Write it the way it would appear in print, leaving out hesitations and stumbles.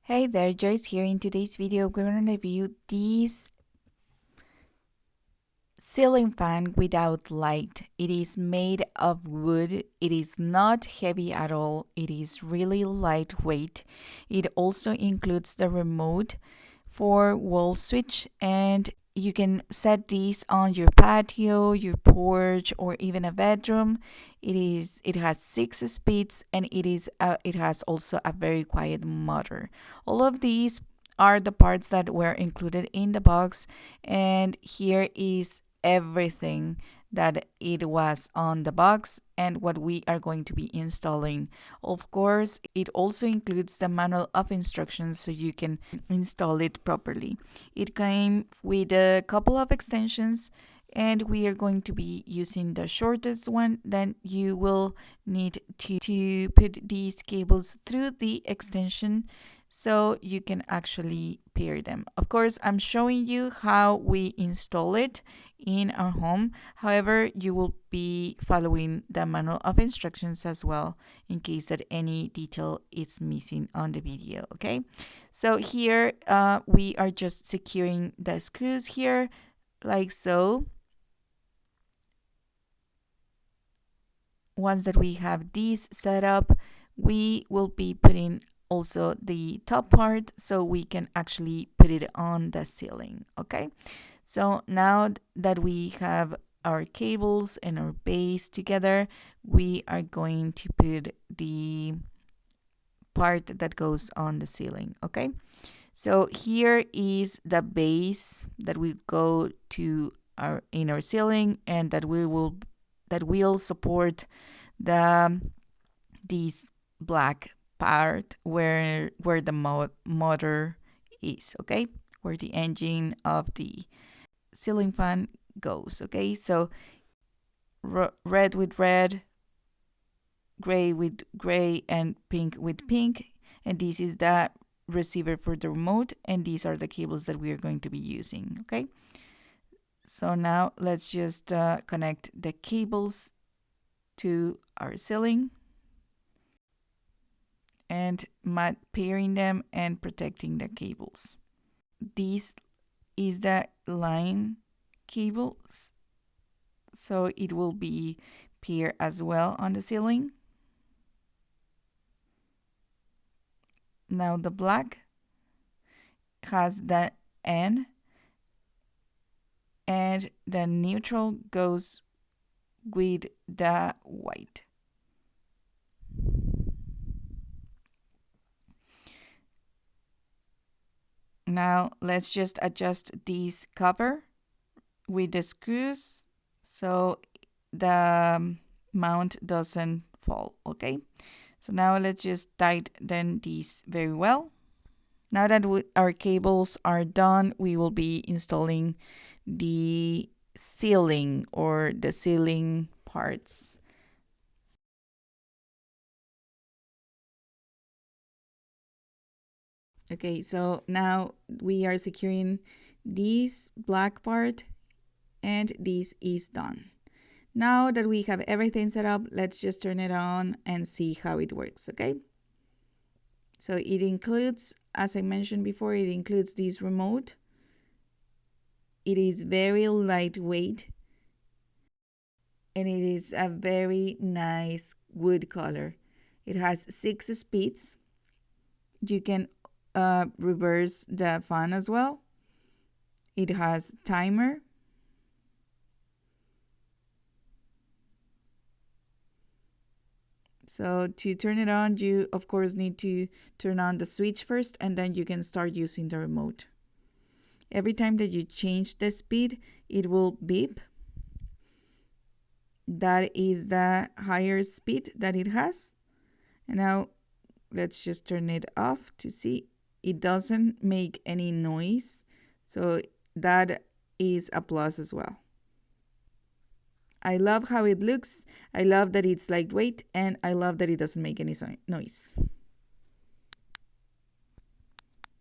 Hey there, Joyce here. In today's video, we're going to review this ceiling fan without light. It is made of wood. It is not heavy at all. It is really lightweight. It also includes the remote for wall switch, and you can set these on your patio, your porch, or even a bedroom. It has 6 speeds, and it has also a very quiet motor. All of these are the parts that were included in the box, and here is everything that it was on the box and what we are going to be installing. Of course, it also includes the manual of instructions so you can install it properly. It came with a couple of extensions, and we are going to be using the shortest one. Then you will need to put these cables through the extension so you can actually pair them. Of course, I'm showing you how we install it in our home. However, you will be following the manual of instructions as well in case that any detail is missing on the video. Okay, so here we are just securing the screws here like so. Once that we have these set up, we will be putting also the top part so we can actually put it on the ceiling. Okay, so now that we have our cables and our base together, we are going to put the part that goes on the ceiling. Okay, so here is the base that will go to our inner ceiling, and that will support the this black part where the motor is. Okay, where the engine of the ceiling fan goes. Okay, so red with red, gray with gray, and pink with pink, and this is the receiver for the remote, and these are the cables that we are going to be using. Okay, so now let's just connect the cables to our ceiling and pairing them and protecting the cables. This is the line cables, so it will be paired as well on the ceiling. Now the black has the N, and the neutral goes with the white. Now let's just adjust this cover with the screws so the mount doesn't fall. Okay, so now let's just tighten these very well. Now that our cables are done, we will be installing the ceiling or the ceiling parts. Okay, so now we are securing this black part, and this is done. Now that we have everything set up, let's just turn it on and see how it works. Okay, so it includes, as I mentioned before, it includes this remote. It is very lightweight, and it is a very nice wood color. It has 6 speeds. You can reverse the fan as well. It has timer. So to turn it on, you of course need to turn on the switch first, and then you can start using the remote. Every time that you change the speed, it will beep. That is the higher speed that it has. And now let's just turn it off to see. It doesn't make any noise, so that is a plus as well. I love how it looks. I love that it's lightweight, and I love that it doesn't make any noise.